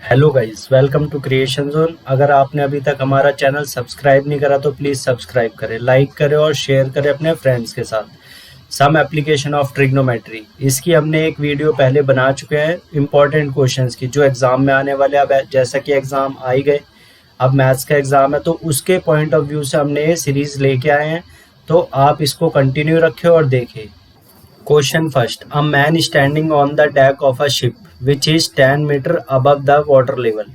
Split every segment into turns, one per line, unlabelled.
Hello guys, welcome to creation zone. अगर आपने अभी तक हमारा चैनल सब्सक्राइब नहीं करा तो प्लीज़ सब्सक्राइब करें, लाइक करें और शेयर करें अपने फ्रेंड्स के साथ। सम एप्लीकेशन ऑफ ट्रिग्नोमेट्री, इसकी हमने एक वीडियो पहले बना चुके हैं इंपॉर्टेंट क्वेश्चंस की जो एग्ज़ाम में आने वाले। अब जैसा कि एग्ज़ाम आ ही गए, अब मैथ्स का एग्ज़ाम है तो उसके पॉइंट ऑफ व्यू से हमने ये सीरीज़ लेके आए हैं, तो आप इसको कंटिन्यू रखें और देखें। Question first. A man standing on the deck of a ship which is 10 meter above the water level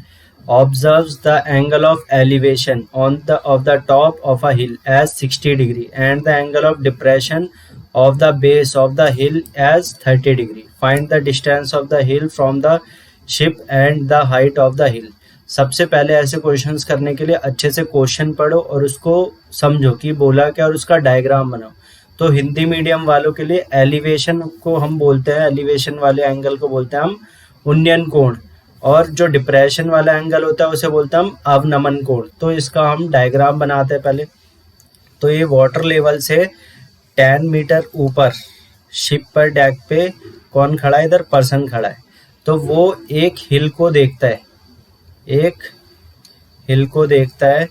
observes the angle of elevation of the top of a hill as 60 degree and the angle of depression of the base of the hill as 30 degree. Find the distance of the hill from the ship and the height of the hill. सबसे पहले ऐसे questions करने के लिए अच्छे से question पढ़ो और उसको समझो कि बोला क्या और उसका डायग्राम बनाओ। तो हिंदी मीडियम वालों के लिए एलिवेशन को हम बोलते हैं, एलिवेशन वाले एंगल को बोलते हैं हम उन्नयन कोण, और जो डिप्रेशन वाला एंगल होता है उसे बोलते हैं हम अवनमन कोण। तो इसका हम डायग्राम बनाते हैं पहले। तो ये वाटर लेवल से 10 मीटर ऊपर शिप पर डेक पे कौन खड़ा है? इधर पर्सन खड़ा है। तो वो एक हिल को देखता है, एक हिल को देखता है।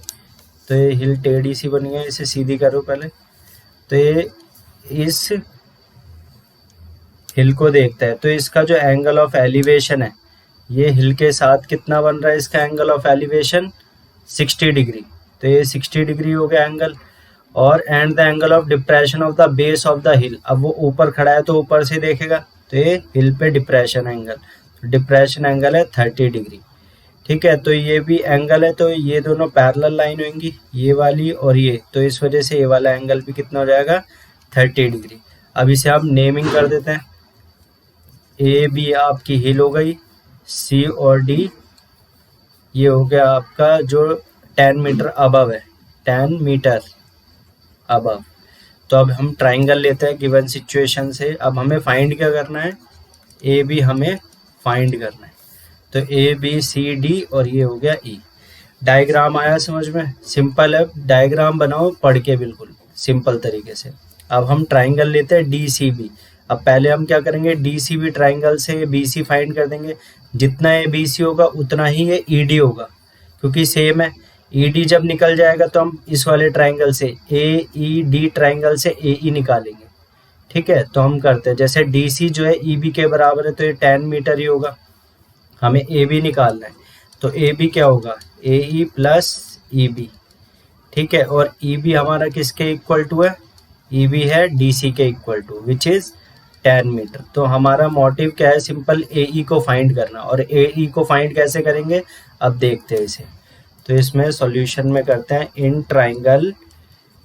तो ये हिल टेढ़ी सी बनी है, इसे सीधी करो पहले। तो ये इस हिल को देखता है, तो इसका जो एंगल ऑफ एलिवेशन है ये हिल के साथ कितना बन रहा है? इसका एंगल ऑफ एलिवेशन 60 डिग्री। तो ये 60 डिग्री हो गया एंगल। और and the angle of depression of the base of the हिल, अब वो ऊपर खड़ा है तो ऊपर से देखेगा, तो ये हिल पे डिप्रेशन एंगल, डिप्रेशन एंगल है 30 डिग्री। ठीक है, तो ये भी एंगल है, तो ये दोनों पैरेलल लाइन होंगी, ये वाली और ये, तो इस वजह से ये वाला एंगल भी कितना हो जाएगा? 30 डिग्री। अब इसे हम नेमिंग कर देते हैं। ए बी आपकी हिल हो गई, सी और डी ये हो गया आपका जो 10 मीटर अबव है, 10 मीटर अबव। तो अब हम ट्राइंगल लेते हैं गिवन सिचुएशन से। अब हमें फाइंड क्या करना है? ए बी हमें फाइंड करना है। तो ए बी सी डी और ये हो गया ई। डायग्राम आया समझ में? सिंपल है, डायग्राम बनाओ पढ़ के बिल्कुल सिंपल तरीके से। अब हम ट्राइंगल लेते हैं डी सी बी। अब पहले हम क्या करेंगे? डी सी बी ट्राइंगल से बी सी फाइंड कर देंगे। जितना ए बी सी होगा उतना ही ये ई डी होगा, क्योंकि सेम है। ई डी जब निकल जाएगा तो हम इस वाले ट्राइंगल से ए ई डी ट्राइंगल से ए ई निकालेंगे। ठीक है, तो हम करते हैं जैसे डी सी जो है ई बी के बराबर है, तो ये 10 मीटर ही होगा। हमें ए बी निकालना है, तो ए बी क्या होगा? ए ई प्लस ई बी। ठीक है, और ई बी हमारा किसके इक्वल टू है? ई बी है डी सी के इक्वल टू, विच इज़ 10 मीटर। तो हमारा मोटिव क्या है? सिंपल ए ई को फाइंड करना। और ए ई को फाइंड कैसे करेंगे अब देखते हैं इसे। तो इसमें सॉल्यूशन में करते हैं in triangle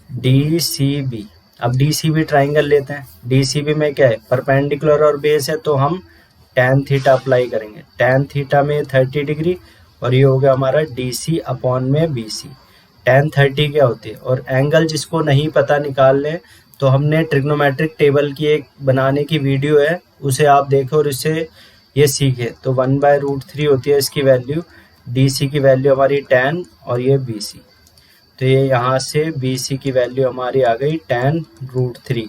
D C B. अब डी सी बी ट्राइंगल लेते हैं। डी सी बी में क्या है? परपेंडिकुलर और बेस है, तो हम tan थीटा अप्लाई करेंगे। tan थीटा में 30 डिग्री और ये हो गया हमारा डी सी अपॉन में बी सी। tan 30 क्या होती है? और एंगल जिसको नहीं पता निकाल लें तो हमने ट्रिग्नोमेट्रिक टेबल की एक बनाने की वीडियो है, उसे आप देखें और इससे ये सीखें। तो 1/√3 होती है इसकी वैल्यू। डी सी की वैल्यू हमारी tan और ये बी सी। तो ये यहाँ से बी सी की वैल्यू हमारी आ गई tan√3,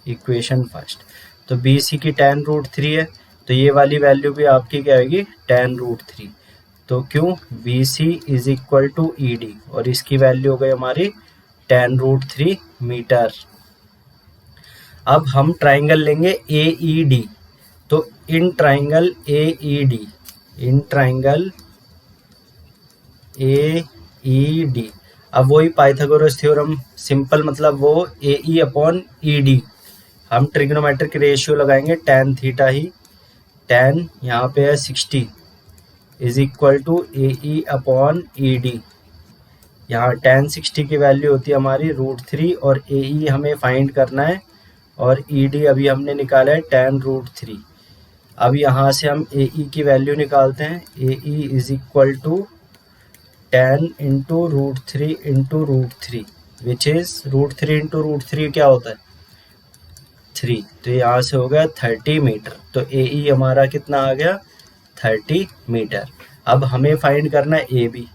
इक्वेशन फर्स्ट। तो बी सी की tan√3 है, तो ये वाली वैल्यू भी आपकी क्या आएगी? tan√3। तो क्यों? B C is equal to E D, और इसकी वैल्यू हो गई हमारी tan√3 मीटर। अब हम ट्राइंगल लेंगे ए ई डी। तो in triangle A E D, in triangle A E D, अब वही पाइथागोरस थ्योरम, सिंपल मतलब वो A E upon E D. हम ट्रिग्नोमेट्रिक रेशियो लगाएंगे tan थीटा ही। tan यहाँ पे है 60 is equal to A E upon E D. यहाँ tan 60 की वैल्यू होती है हमारी √3 और ए ई हमें फाइंड करना है, और ई डी अभी हमने निकाला है tan√3। अब यहाँ से हम ए ई की वैल्यू निकालते हैं। A E is equal to 10 into √3 into √3, which is √3 into √3 क्या होता है? 3। तो यहाँ से हो गया 30 मीटर। तो ए ई हमारा कितना आ गया? 30 मीटर। अब हमें फाइंड करना है ए बी।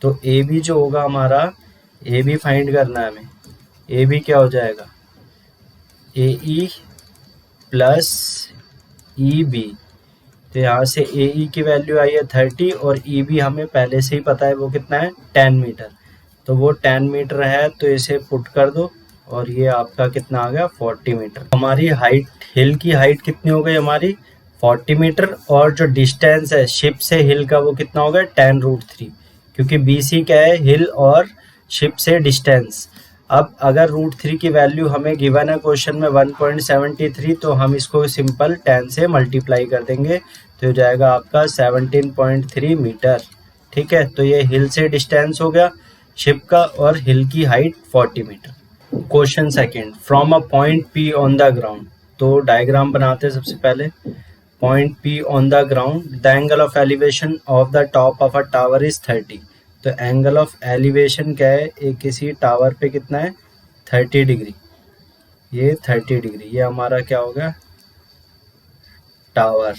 तो ए बी जो होगा हमारा, ए बी फाइंड करना है हमें। ए बी क्या हो जाएगा? ए ई प्लस ई बी। तो यहाँ से AE की वैल्यू आई है 30 और EB हमें पहले से ही पता है वो कितना है 10 मीटर, तो वो 10 मीटर है, तो इसे पुट कर दो और ये आपका कितना आ गया 40 मीटर। हमारी हाइट, हिल की हाइट कितनी हो गई हमारी 40 मीटर, और जो डिस्टेंस है शिप से हिल का वो कितना हो गया 10√3, क्योंकि BC क्या है हिल और शिप से डिस्टेंस। अब अगर √3 की वैल्यू हमें गिवन है क्वेश्चन में 1.73, तो हम इसको सिंपल 10 से मल्टीप्लाई कर देंगे, तो हो जाएगा आपका 17.3 मीटर। ठीक है, तो ये हिल से डिस्टेंस हो गया शिप का, और हिल की हाइट 40 मीटर। Question second, from a point P on the ground, तो डायग्राम बनाते हैं सबसे पहले। Point P on the ground, the angle of elevation of the top of a tower is 30। तो एंगल ऑफ एलिवेशन क्या है, एक किसी टावर पे कितना है 30 डिग्री, ये 30 डिग्री, ये हमारा क्या हो गया टावर।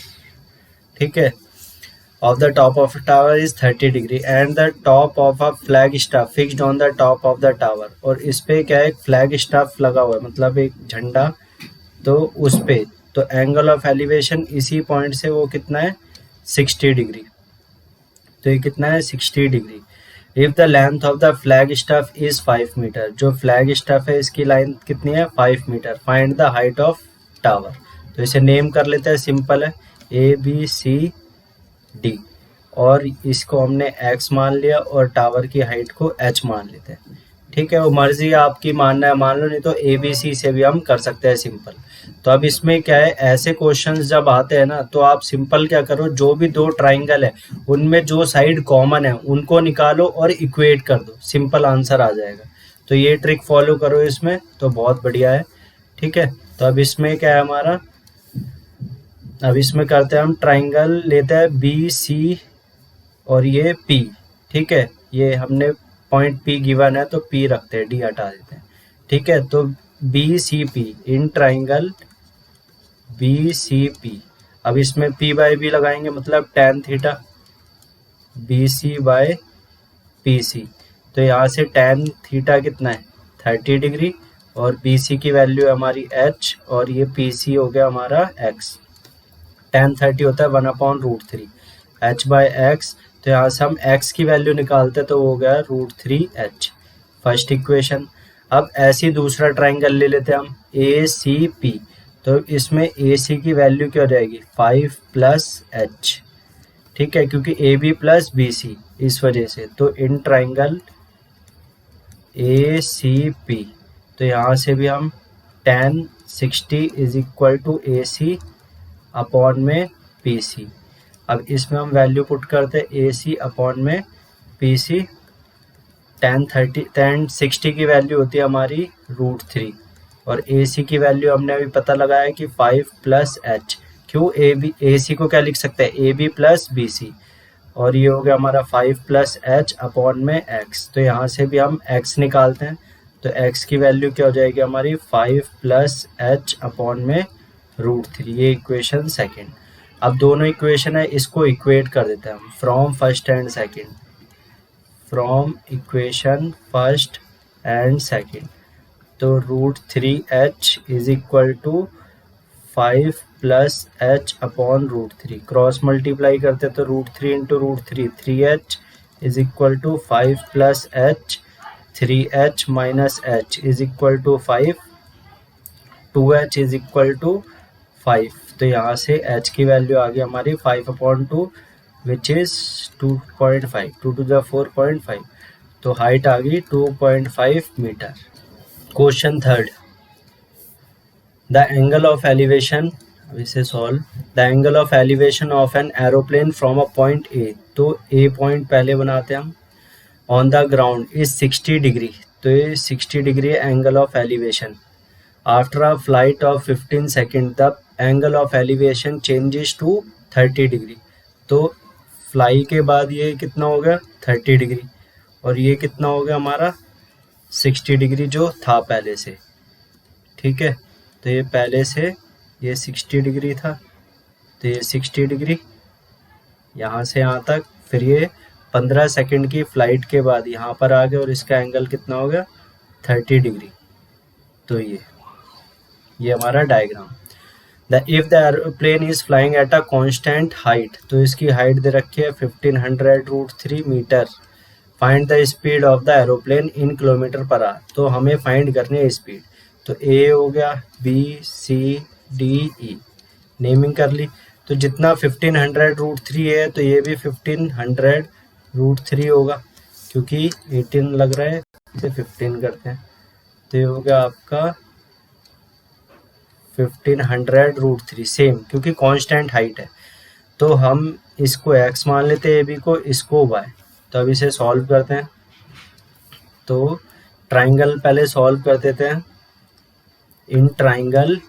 ठीक है, of the top of a tower is 30 degree and the top of a flag staff fixed on the top of the tower। और इस पे क्या है फ्लैग स्टाफ लगा हुआ है, मतलब एक झंडा, तो उस पे तो एंगल ऑफ एलिवेशन इसी पॉइंट से वो कितना है 60 डिग्री, तो ये कितना है 60 degree. If the length of the flag staff is 5 metre, जो फ्लैग स्टाफ है इसकी लाइन कितनी है 5 metre, find the height of tower. तो इसे नेम कर लेते हैं, सिंपल है ABCD, और इसको हमने x मान लिया और टावर की हाइट को h मान लेते हैं। ठीक है, वो मर्जी है आपकी, मानना है मान लो, नहीं तो ABC से भी हम कर सकते हैं सिंपल। तो अब इसमें क्या है, ऐसे क्वेश्चंस जब आते हैं ना, तो आप सिंपल क्या करो, जो भी दो ट्राइंगल है उनमें जो साइड कॉमन है उनको निकालो और इक्वेट कर दो, सिंपल आंसर आ जाएगा। तो ये ट्रिक फॉलो करो इसमें, तो बहुत बढ़िया है। ठीक है, तो अब इसमें क्या है हमारा, अब इसमें करते हैं हम ट्राइंगल लेते हैं BC और ये P। ठीक है, ये हमने पॉइंट P गिवन है तो P रखते हैं, D हटा देते हैं। ठीक है, तो BCP इन ट्राइंगल BCP। अब इसमें P बाई B लगाएंगे, मतलब tan theta BC by PC। तो यहाँ से tan थीटा कितना है 30 डिग्री, और BC की वैल्यू है हमारी h, और ये PC हो गया हमारा x। tan 30 होता है 1/√3 h बाय x, तो यहाँ से हम x की वैल्यू निकालते तो हो गया √3h, फर्स्ट इक्वेशन। अब ऐसी दूसरा ट्राइंगल ले लेते हैं हम ACP, तो इसमें AC की वैल्यू क्या हो जाएगी 5 + h। ठीक है, क्योंकि AB + BC इस वजह से, तो इन ट्राइंगल ACP, तो यहाँ से भी हम tan 60 = AC अपॉन में PC। अब इसमें हम वैल्यू पुट करते हैं AC अपॉन में PC। tan 60 की वैल्यू होती है हमारी √3, और AC की वैल्यू हमने अभी पता लगाया कि 5 + h। क्यों, AC को क्या लिख सकते हैं AB + BC, और ये हो गया हमारा 5 + h अपॉन में x। तो यहाँ से भी हम x निकालते हैं, तो x की वैल्यू क्या हो जाएगी हमारी 5 + h अपॉन में √3, ये इक्वेशन सेकेंड। अब दोनों इक्वेशन है, इसको इक्वेट कर देते हैं हम, from first and second, from equation first and second. तो √3h = 5 + h upon √3, cross multiply करते तो √3 × √3 3h = 5 + h, 3h - h = 5, 2h = 5। तो यहाँ से h की वैल्यू आ गई हमारी 5/2 विच इज़ 2.5, 2 to the 4.5, तो हाइट आ गई 2.5 metre. Question third, the angle of elevation, इसे solve, the angle of elevation of an aeroplane from a point A, तो A पॉइंट पहले बनाते हैं हम, on the ground is 60 degree, तो ये 60 degree angle of elevation. After a flight of 15 second the angle of elevation changes to 30 degree, तो fly के बाद ये कितना हो गया 30 डिग्री, और ये कितना हो गया हमारा 60 डिग्री जो था पहले से। ठीक है, तो ये पहले से ये 60 डिग्री था, तो ये 60 डिग्री यहाँ से यहाँ तक, फिर ये 15 सेकेंड की फ्लाइट के बाद यहाँ पर आ गया, और इसका एंगल कितना हो गया 30 डिग्री। तो ये हमारा diagram. If the aeroplane is flying at a constant height, तो इसकी हाइट दे रखी है 1500√3 metre. Find the speed of the aeroplane in kilometre per hour, तो हमें फाइंड करनी है स्पीड। तो ए हो गया, B C D E, naming कर ली। तो जितना 1500√3 है तो ये भी 1500√3 होगा, क्योंकि 18 लग रहा है, इसे 15 करते हैं। तो ये हो गया आपका 1500√3, सेम, क्योंकि कांस्टेंट हाइट है। तो हम इसको x मान लेते हैं, ए बी को, इसको y। तो अब इसे सॉल्व करते हैं। तो ट्राइंगल पहले सॉल्व कर देते हैं। In triangle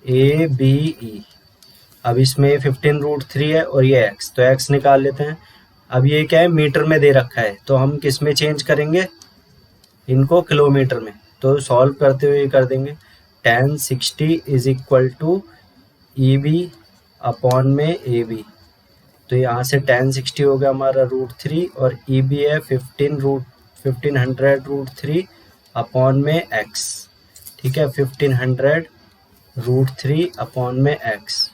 A B E, अब इसमें 15√3 है और ये x, तो x निकाल लेते हैं। अब ये क्या है, मीटर में दे रखा है, तो हम किस में चेंज करेंगे, इनको किलोमीटर में। तो सॉल्व करते हुए कर देंगे tan 60 is equal to E B upon में ए बी। तो यहाँ से tan 60 हो गया हमारा √3 और ई बी है 1500√3 अपॉन में x। ठीक है, 1500√3 अपॉन में x।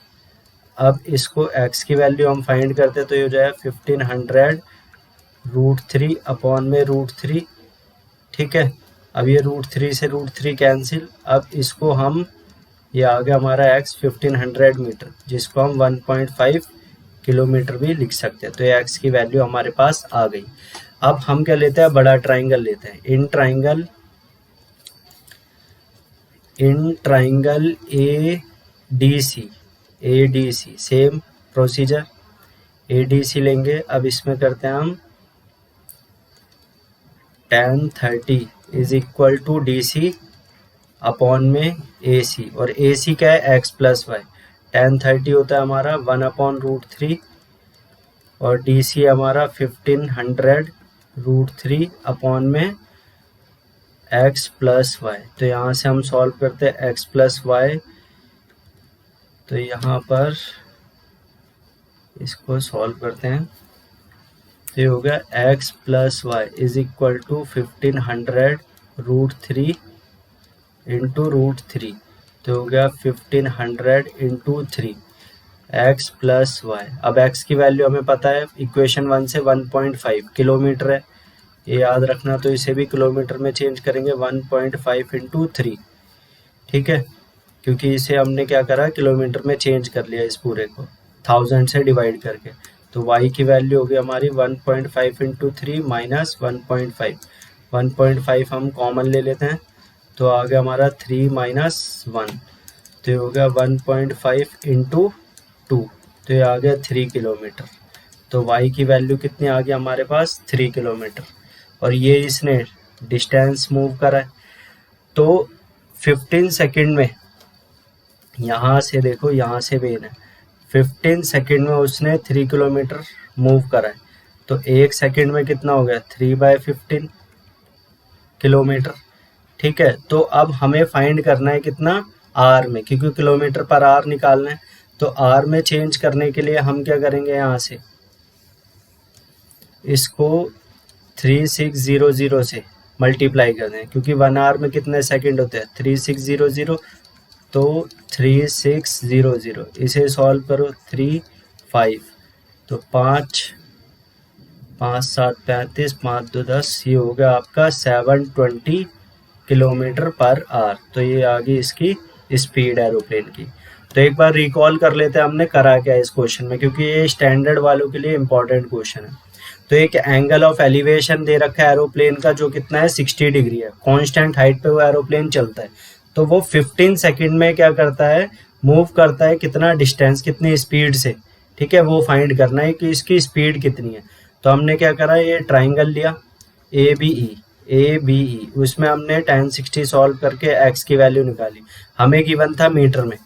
अब इसको x की वैल्यू हम फाइंड करते हैं, तो ये हो जाएगा 1500√3 अपॉन में √3। ठीक है, अब ये √3 से √3 कैंसिल। अब इसको हम, ये आ गया हमारा x 1500 मीटर, जिसको हम 1.5 किलोमीटर भी लिख सकते हैं। तो ये x की वैल्यू हमारे पास आ गई। अब हम क्या लेते हैं, बड़ा ट्राइंगल लेते हैं। In triangle A D C, same procedure, A D C लेंगे। अब इसमें करते हैं हम tan 30 is equal to D C upon में ए सी, और ए सी क्या है, x प्लस वाई। tan 30 होता है हमारा 1/√3 और डी सी हमारा 1500√3 अपॉन में x प्लस वाई। तो यहाँ से हम सॉल्व करते हैं x प्लस वाई। तो यहाँ पर इसको सॉल्व करते हैं, तो ये हो गया x plus Y is equal to 1500√3 into √3। तो हो गया 1500 इंटू 3 x प्लस वाई। अब x की वैल्यू हमें पता है, इक्वेशन 1 से 1.5 किलोमीटर है, ये याद रखना। तो इसे भी किलोमीटर में चेंज करेंगे, 1.5 इंटू 3। ठीक है, क्योंकि इसे हमने क्या करा, किलोमीटर में चेंज कर लिया इस पूरे को 1000 से डिवाइड करके। तो y की वैल्यू होगी हमारी 1.5 इंटू 3 माइनस 1.5। 1.5 हम कॉमन ले लेते हैं, तो आ गया हमारा 3 माइनस 1। तो ये हो गया 1.5 इंटू 2, तो ये आ गया 3 किलोमीटर। तो y की वैल्यू कितनी आ गई हमारे पास, 3 किलोमीटर। और ये इसने डिस्टेंस मूव करा है, तो 15 सेकंड में, यहाँ से देखो, यहाँ से वेन है, 15 सेकंड में उसने 3 किलोमीटर मूव करा है। तो 1 सेकंड में कितना हो गया, 3/15 किलोमीटर। ठीक है, तो अब हमें फाइंड करना है कितना, आर में, क्योंकि किलोमीटर पर आर निकालना है। तो आर में चेंज करने के लिए हम क्या करेंगे, यहाँ से इसको 3600 से मल्टीप्लाई कर दें, क्योंकि 1 आवर में कितने सेकंड होते हैं, 3600। तो 3600 इसे सॉल्व करो, 3 5, तो 5 5 7 35, 5 2 10, ये हो गया आपका 720 किलोमीटर पर आवर। तो ये आ गई इसकी स्पीड एरोप्लेन की। तो एक बार रिकॉल कर लेते हैं हमने करा क्या इस क्वेश्चन में, क्योंकि ये स्टैंडर्ड वालों के लिए इंपॉर्टेंट क्वेश्चन है। तो एक एंगल ऑफ एलिवेशन दे रखा है एरोप्लेन का, जो कितना है, 60 डिग्री है। कांस्टेंट हाइट पे वो एरोप्लेन चलता है, तो वो 15 सेकंड में क्या करता है, मूव करता है, कितना डिस्टेंस, कितनी स्पीड से। ठीक है, वो फाइंड करना है कि इसकी स्पीड कितनी है। तो हमने क्या करा, ये ट्राइंगल लिया ए बी ई, उसमें हमने tan 60 सॉल्व करके x की वैल्यू निकाली। हमें गिवन था मीटर में,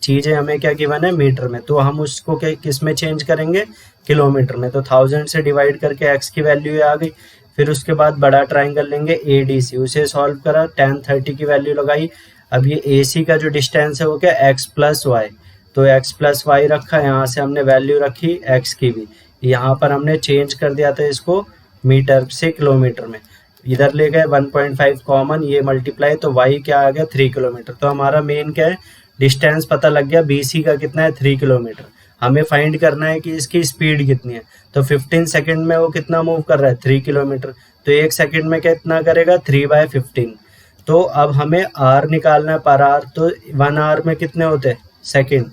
चीज़ें हमें क्या गिवन है, मीटर में। तो हम उसको किस में चेंज करेंगे, किलोमीटर में। तो 1000 से डिवाइड करके x की वैल्यू आ गई। फिर उसके बाद बड़ा ट्राइंगल लेंगे ए डी सी, उसे सॉल्व करा, tan 30 की वैल्यू लगाई। अब ये ए सी का जो डिस्टेंस है वो क्या, x प्लस वाई। तो x प्लस वाई रखा, यहाँ से हमने वैल्यू रखी x की भी, यहाँ पर हमने चेंज कर दिया था इसको मीटर से किलोमीटर में। इधर ले गए 1.5 कॉमन, ये मल्टीप्लाई, तो y क्या आ गया, 3 किलोमीटर। तो हमारा मेन क्या है, डिस्टेंस पता लग गया, BC का कितना है 3 किलोमीटर। हमें फाइंड करना है कि इसकी स्पीड कितनी है। तो 15 सेकंड में वो कितना मूव कर रहा है 3 किलोमीटर। तो 1 सेकंड में कितना करेगा 3/15। तो अब हमें R निकालना है पर आवर। तो 1 आवर में कितने होते हैं सेकंड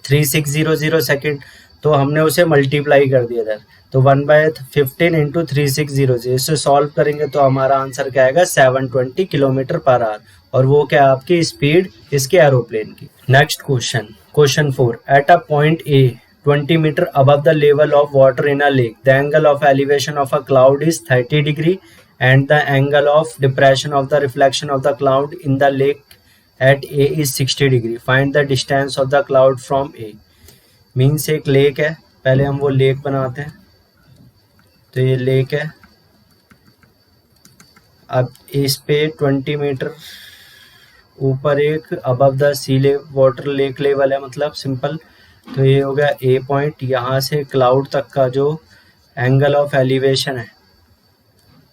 3600 सेकंड। तो हमने उसे मल्टीप्लाई कर दिया इधर। तो 1/15 इंटू 3600 इसे सॉल्व करेंगे तो हमारा आंसर क्या आएगा 720 किलोमीटर पर आवर। और वो क्या आपकी स्पीड इसके एरोप्लेन की। Next question 4। Eight a point A 20 meter above the level of water in a lake, the angle of elevation of a cloud is 30 degree and the angle of depression of the reflection of the cloud in the lake at A is 60 degree. Find the distance of the cloud from A. Means एक lake है, पहले हम वो lake बनाते हैं। तो ये lake है, अब इस पे 20 मीटर ऊपर एक above the sea water lake level है, मतलब सिंपल। तो ये हो गया ए पॉइंट। यहाँ से क्लाउड तक का जो एंगल ऑफ एलिवेशन है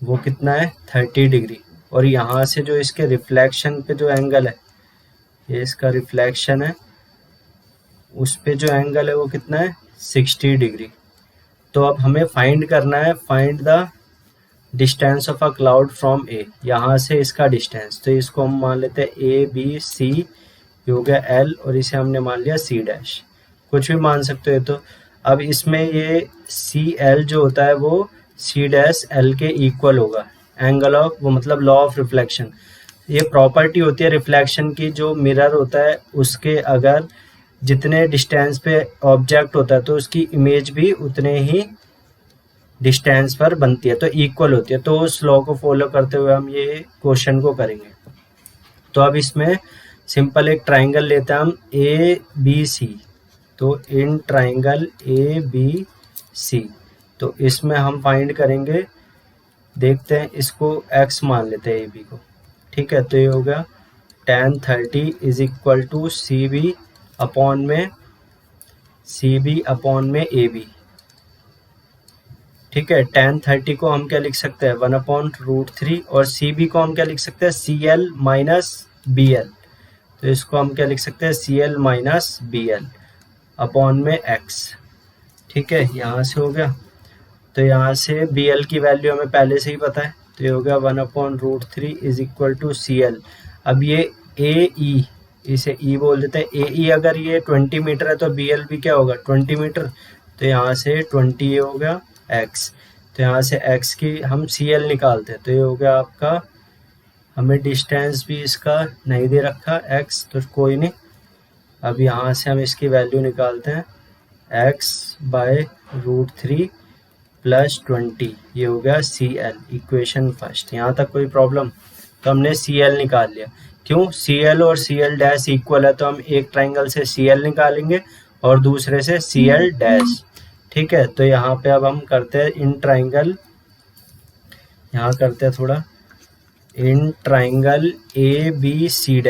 वो कितना है 30 डिग्री। और यहाँ से जो इसके रिफ्लेक्शन पे जो एंगल है, ये इसका रिफ्लेक्शन है, उस पे जो एंगल है वो कितना है 60 डिग्री। तो अब हमें फाइंड करना है, find the distance of a cloud from A. यहाँ से इसका डिस्टेंस, तो इसको हम मान लेते हैं ABC, ये हो गया L, और इसे हमने मान लिया C', कुछ भी मान सकते हो। तो अब इसमें ये CL जो होता है वो C'L के इक्वल होगा। एंगल ऑफ वो मतलब लॉ ऑफ रिफ्लेक्शन, ये प्रॉपर्टी होती है रिफ्लेक्शन की। जो मिरर होता है उसके अगर जितने डिस्टेंस पे ऑब्जेक्ट होता है तो उसकी इमेज भी उतने ही डिस्टेंस पर बनती है, तो इक्वल होती है। तो उस लॉ को फॉलो करते हुए हम ये क्वेश्चन को करेंगे। तो अब इसमें सिंपल एक ट्राइंगल लेते हैं हम ABC। तो इन ट्राइंगल ABC, तो इसमें हम फाइंड करेंगे, देखते हैं, इसको x मान लेते हैं AB को, ठीक है। तो ये हो गया tan 30 is equal to CB upon में AB, ठीक है। tan 30 को हम क्या लिख सकते हैं 1/√3, और CB को हम क्या लिख सकते हैं CL माइनस BL। तो इसको हम क्या लिख सकते हैं CL माइनस BL अपॉन में x, ठीक है। यहाँ से हो गया। तो यहाँ से BL की वैल्यू हमें पहले से ही पता है, तो ये हो गया 1/√3 इज इक्वल टू CL। अब ये AE, इसे E बोल देते हैं। AE अगर ये 20 मीटर है तो BL भी क्या होगा 20 मीटर। तो यहाँ से 20 ये हो गया x। तो यहाँ से x की हम CL निकालते हैं। तो ये हो गया आपका, हमें डिस्टेंस भी इसका नहीं दे रखा x, तो कोई नहीं। अब यहाँ से हम इसकी वैल्यू निकालते हैं x/√3 प्लस 20, ये हो गया CL, इक्वेशन फर्स्ट। यहाँ तक कोई प्रॉब्लम? तो हमने CL निकाल लिया। क्यों? CL और CL' इक्वल है, तो हम एक ट्राइंगल से CL निकालेंगे और दूसरे से CL', ठीक है। तो यहाँ पे अब हम करते हैं इन ट्राइंगल, यहाँ करते हैं थोड़ा in triangle ABC',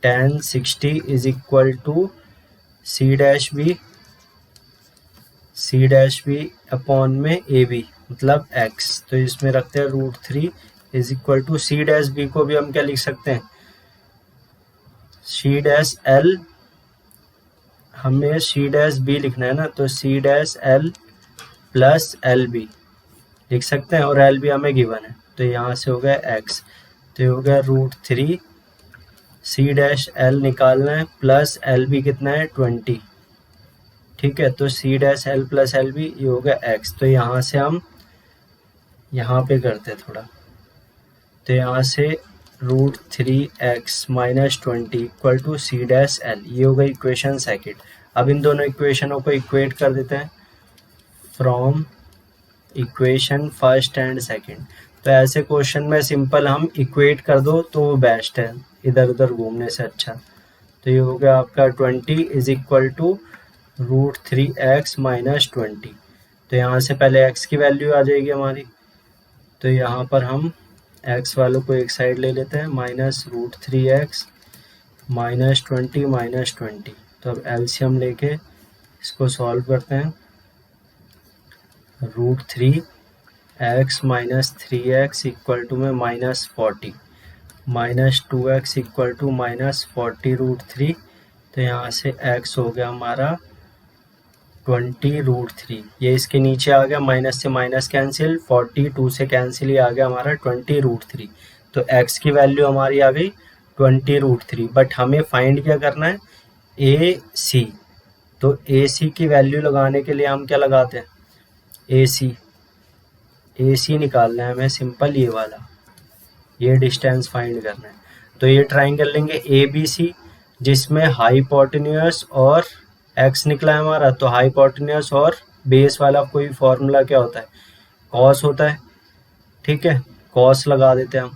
tan 60 is equal to C'B upon में AB मतलब x। तो इसमें रखते हैं √3 इज इक्वल टू C'B को भी हम क्या लिख सकते हैं C'L, हमें C'B लिखना है ना, तो C'L प्लस LB लिख सकते हैं, और LB हमें गिवन है। तो यहाँ से हो गया x, तो ये हो गया √3, C'L निकालना है प्लस LB कितना है 20, ठीक है। तो C'L प्लस LB ये हो गया x। तो यहाँ से हम यहाँ पे करते हैं थोड़ा, तो यहाँ से √3x minus 20 equal to C'L, ये हो गई इक्वेशन सेकेंड। अब इन दोनों इक्वेशनों को इक्वेट कर देते हैं from equation first and second. तो ऐसे क्वेश्चन में सिंपल हम इक्वेट कर दो तो वो बेस्ट है, इधर उधर घूमने से अच्छा। तो ये हो गया आपका 20 is equal to √3x minus 20। तो यहाँ से पहले x की वैल्यू आ जाएगी हमारी, तो यहाँ पर हम x वालों को एक साइड ले लेते हैं, माइनस √3x माइनस 20 माइनस 20। तो अब एलसीएम लेके इसको सॉल्व करते हैं। √3x minus 3x equal to में -40। -2x equal to -40√3। तो यहाँ से x हो गया हमारा 20√3। ये इसके नीचे आ गया, माइनस से माइनस कैंसिल, 42 से कैंसिल, ये आ गया हमारा 20√3। तो x की वैल्यू हमारी आ गई 20√3। बट हमें फाइंड क्या करना है, ए सी। तो ए सी की वैल्यू लगाने के लिए हम क्या लगाते हैं, ए सी निकालना है हमें, सिंपल ये वाला, ये डिस्टेंस फाइंड करना है। तो ये ट्राइंगल लेंगे ए बी सी, जिसमें हाइपोटेन्यूस और एक्स निकला है हमारा। तो हाइपोटेन्यूस और बेस वाला कोई फॉर्मूला क्या होता है, कॉस होता है। ठीक है, कॉस लगा देते हैं हम,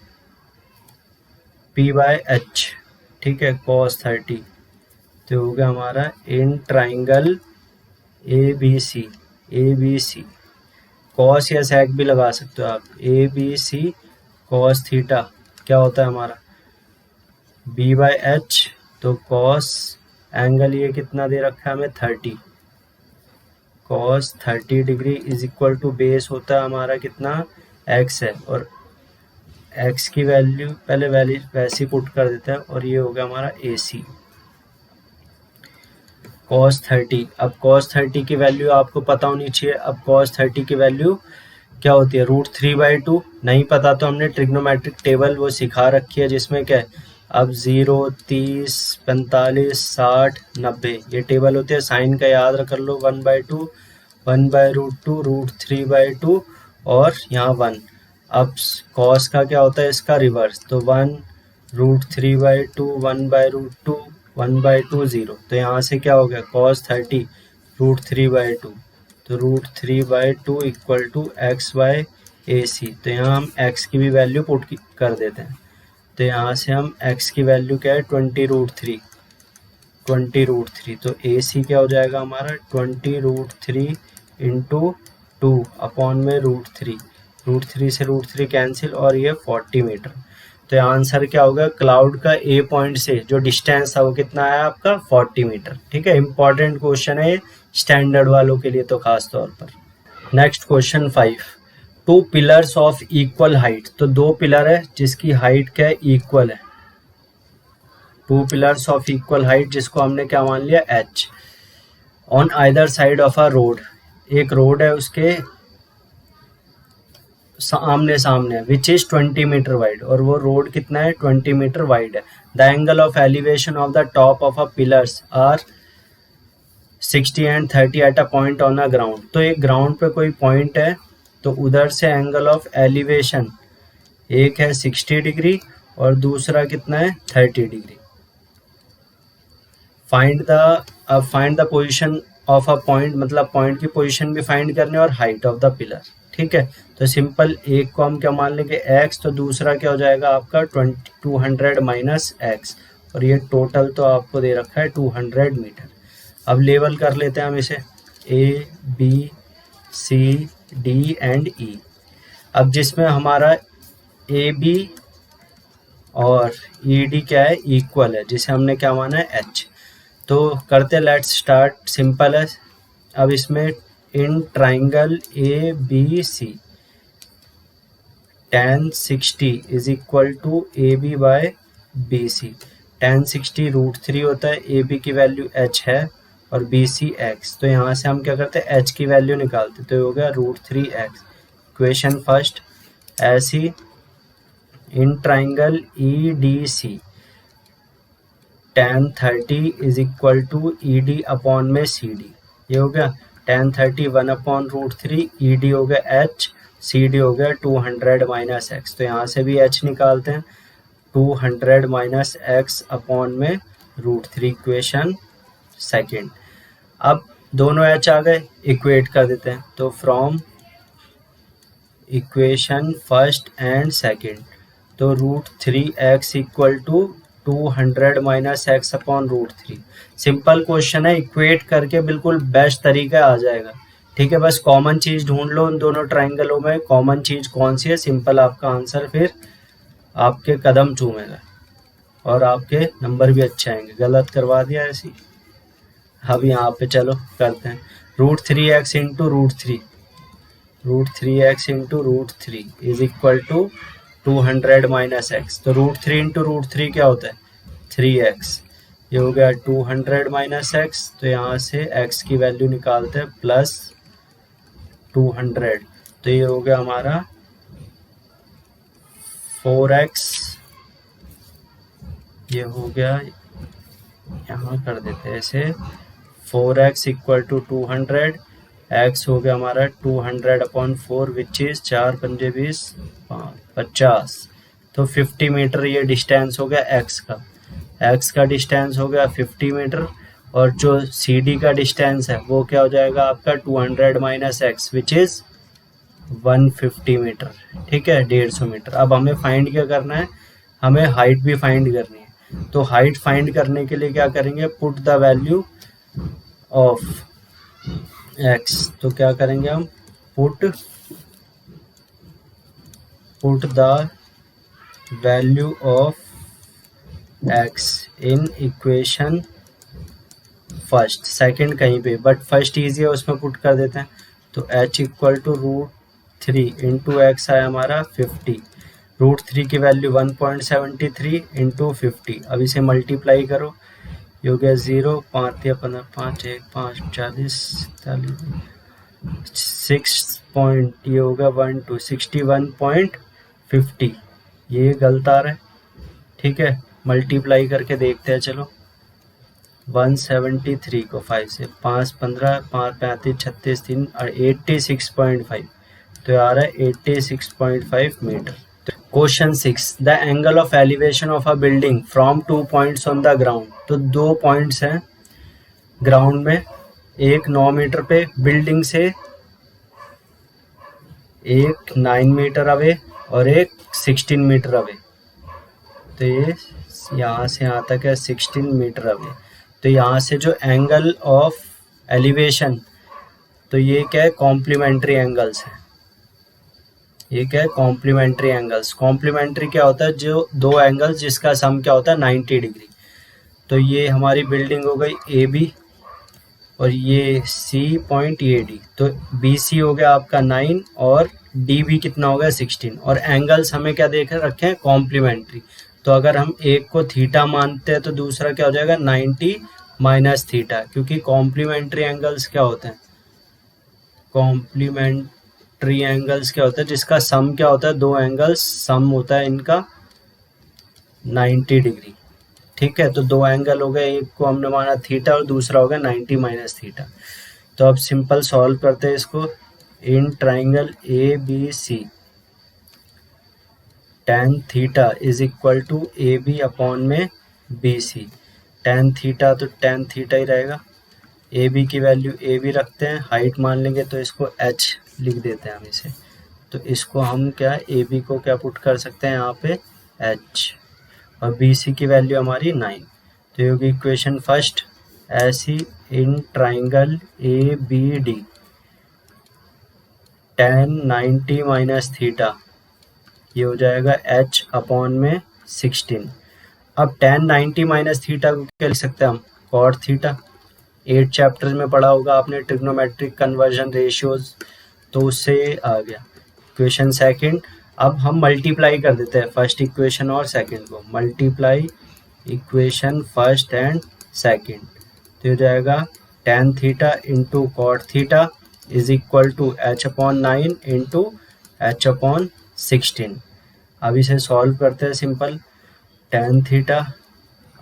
p/h। ठीक है, cos 30। तो हो गया हमारा in triangle A B C, cos या सेक भी लगा सकते हो आप, A B C cos theta क्या होता है हमारा b/h। तो कॉस एंगल ये कितना दे रखा है हमें 30, cos 30 degree is equal to base होता है हमारा कितना, x है, और x की वैल्यू पहले वैसे पुट कर देते हैं, और ये हो गया हमारा ए सी cos 30। अब cos 30 की वैल्यू आपको पता होनी चाहिए। अब cos 30 की वैल्यू क्या होती है, √3/2। नहीं पता तो हमने ट्रिग्नोमेट्रिक टेबल वो सिखा रखी है, जिसमें क्या है, अब 0, 30, 45, 60, 90 ये टेबल होती है। साइन का याद रख लो, 1/2, 1/√2, √3/2 और यहाँ 1। अब cos का क्या होता है, इसका रिवर्स, तो 1, √3/2, 1/√2, 1/2, 0। तो यहाँ से क्या हो गया, cos 30 √3/2। तो √3/2 इक्वल टू x/AC। तो यहाँ हम x की भी वैल्यू पुट कर देते हैं। तो यहाँ से हम x की वैल्यू क्या है, 20√3। तो AC क्या हो जाएगा हमारा 20√3 इंटू 2 अपॉन में √3। √3 से √3 कैंसिल, और ये 40 मीटर। तो आंसर क्या होगा, क्लाउड का ए पॉइंट से जो डिस्टेंस था वो कितना आया आपका 40 मीटर। ठीक है, इंपॉर्टेंट क्वेश्चन है स्टैंडर्ड वालों के लिए तो खास तौर पर। Next question 5, 2 pillars of equal height. तो 2 पिलर है जिसकी हाइट क्या है, इक्वल है। 2 पिलर्स ऑफ इक्वल हाइट, जिसको हमने क्या मान लिया, h, on either side of a road. एक रोड है उसके आमने सामने, विच इज 20 मीटर वाइड, और वो रोड कितना है 20 मीटर वाइड है। The angle of elevation of the top of a pillars are 60 and 30 at a point on a ground. तो एक ग्राउंड पे कोई पॉइंट है, तो उधर से एंगल ऑफ एलिवेशन एक है 60 डिग्री और दूसरा कितना है 30 degree. Find the position of a point, मतलब पॉइंट की पोजीशन भी फाइंड करनी है और हाइट ऑफ द पिलर। ठीक है, तो सिंपल एक को हम क्या मान लेंगे x, तो दूसरा क्या हो जाएगा आपका 200 माइनस x, और ये टोटल तो आपको दे रखा है 200 मीटर। अब लेवल कर लेते हैं हम इसे, A, B, C, D and E। अब जिसमें हमारा AB और ED क्या है, इक्वल है, जिसे हमने क्या माना है h। तो करते, लेट्स स्टार्ट, सिंपल है। अब इसमें in triangle ABC tan 60 is equal to AB/BC। tan 60 √3 होता है, AB की वैल्यू h है और BC x। तो यहाँ से हम क्या करते हैं, h की वैल्यू निकालते, तो हो गया √3x। Equation first. ऐसी in triangle EDC tan 30 is equal to ED upon में CD। ये हो गया tan 30 1/√3, ED हो गया h, CD हो गया 200 माइनस x। तो यहाँ से भी h निकालते हैं, 200 माइनस x अपॉन में √3। Equation second. अब दोनों h आ गए, इक्वेट कर देते हैं। तो from equation first and second, तो √3x equal to 200 minus x upon √3। Simple question है, इक्वेट करके बिल्कुल बेस्ट तरीका आ जाएगा। ठीक है, बस कॉमन चीज ढूंढ लो उन दोनों ट्राइंगलों में, कॉमन चीज कौन सी है, सिंपल आपका आंसर फिर आपके कदम चूमेगा और आपके नंबर भी अच्छे आएंगे। गलत करवा दिया ऐसी। अब यहाँ पे चलो करते हैं, √3x into √3, √3x into √3 is equal to 200 minus X, तो √3 इंटू √3 क्या होता है 3x। ये हो गया 200 माइनस एक्स, तो यहाँ से x की वैल्यू निकालते हैं प्लस 200, तो ये हो गया हमारा 4x। ये हो गया, यहाँ कर देते हैं ऐसे 4x इक्वल टू 200, x हो गया हमारा 200/4 विच इज 4 पंजे 20 50, तो 50 मीटर ये डिस्टेंस हो गया x का। x का डिस्टेंस हो गया 50 मीटर, और जो CD का डिस्टेंस है वो क्या हो जाएगा आपका 200 minus X which is 150 metre. ठीक है, 150 मीटर। अब हमें फाइंड क्या करना है, हमें हाइट भी फाइंड करनी है। तो हाइट फाइंड करने के लिए क्या करेंगे, put the value of x। तो क्या करेंगे हम, put the value of x in equation first, second कहीं पे, बट फर्स्ट ईजी है उसमें पुट कर देते हैं। तो h equal to √3 into X आया हमारा 50, √3 की वैल्यू 1.73 इंटू 50। अब इसे मल्टीप्लाई करो, ये हो गया 0 5 या 15 5 1 5 40 6 पॉइंट, ये होगा 1 2 61.50। ये गलत आ रहा है। ठीक है, मल्टीप्लाई करके देखते हैं। चलो 173 को 5 से, 5 15 5 35 36 3 और 86.5, तो आ रहा है 86.5 metre. Question 6, the angle of elevation of a building from 2 points on the ground. तो 2 पॉइंट्स हैं ग्राउंड में, एक 9 मीटर पे बिल्डिंग से, एक 9 मीटर अवे और एक 16 मीटर अवे। तो ये यहाँ से यहाँ तक है 16 मीटर अवे। तो यहाँ से जो एंगल ऑफ एलिवेशन, तो ये क्या है, कॉम्प्लीमेंट्री एंगल्स है। ये क्या है, कॉम्प्लीमेंट्री एंगल्स। कॉम्प्लीमेंट्री क्या होता है, जो दो एंगल्स जिसका सम क्या होता है 90 डिग्री। तो ये हमारी बिल्डिंग हो गई AB और ये C पॉइंट AD, तो BC हो गया आपका 9 और DB कितना हो गया 16, और एंगल्स हमें क्या देख रखे हैं, कॉम्प्लीमेंट्री। तो अगर हम एक को थीटा मानते हैं तो दूसरा क्या हो जाएगा 90 माइनस थीटा, क्योंकि कॉम्प्लीमेंट्री एंगल्स क्या होते हैं, कॉम्प्लीमेंट्री एंगल्स क्या होता है, जिसका सम क्या होता है, दो एंगल्स सम होता है इनका 90 डिग्री। ठीक है, तो दो एंगल हो गए, एक को हमने माना थीटा और दूसरा हो गया 90 माइनस थीटा। तो अब सिंपल सॉल्व करते हैं इसको। In triangle ABC tan theta is equal to AB upon में BC। tan थीटा तो tan थीटा ही रहेगा, AB की वैल्यू AB रखते हैं, हाइट मान लेंगे तो इसको h लिख देते हैं हम इसे। तो इसको हम क्या, AB को क्या पुट कर सकते हैं यहाँ पे h, और BC की वैल्यू हमारी 9। तो ये होगी इक्वेशन फर्स्ट, ऐसी in triangle ABD tan 90 minus theta, ये हो जाएगा h अपॉन में 16। अब tan 90 माइनस थीटा को क्या लिख सकते हैं हम, cot थीटा। 8 चैप्टर्स में पढ़ा होगा आपने ट्रिग्नोमेट्रिक कन्वर्जन रेशियोज, तो उससे आ गया। इक्वेशन सेकंड, अब हम मल्टीप्लाई कर देते हैं फर्स्ट इक्वेशन और सेकंड को, multiply equation first and second. तो हो जाएगा tan theta into cot theta is equal to h upon 9 into h upon 16। अब इसे सॉल्व करते हैं सिंपल, tan थीटा,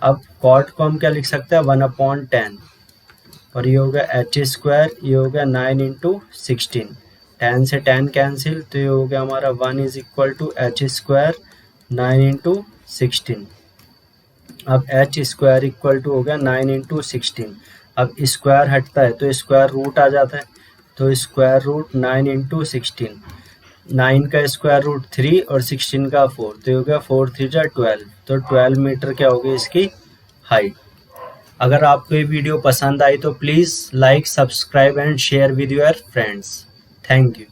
अब कॉट को हम क्या लिख सकते हैं 1/10, और ये हो गया h स्क्वायर, ये हो गया 9 इंटू 16, tan से tan कैंसिल, तो ये हो गया हमारा 1 is equal to h square 9 into 16। अब h स्क्वायर इक्वल टू हो गया 9 इंटू 16। अब स्क्वायर हटता है तो स्क्वायर रूट आ जाता है, तो स्क्वायर रूट 9 इंटू 16, 9 का स्क्वायर रूट 3 और 16 का 4, तो हो गया 4 3 जा 12, तो 12 मीटर क्या होगी इसकी हाइट। अगर आपको ये वीडियो पसंद आई तो please like, subscribe and share with your friends. Thank you.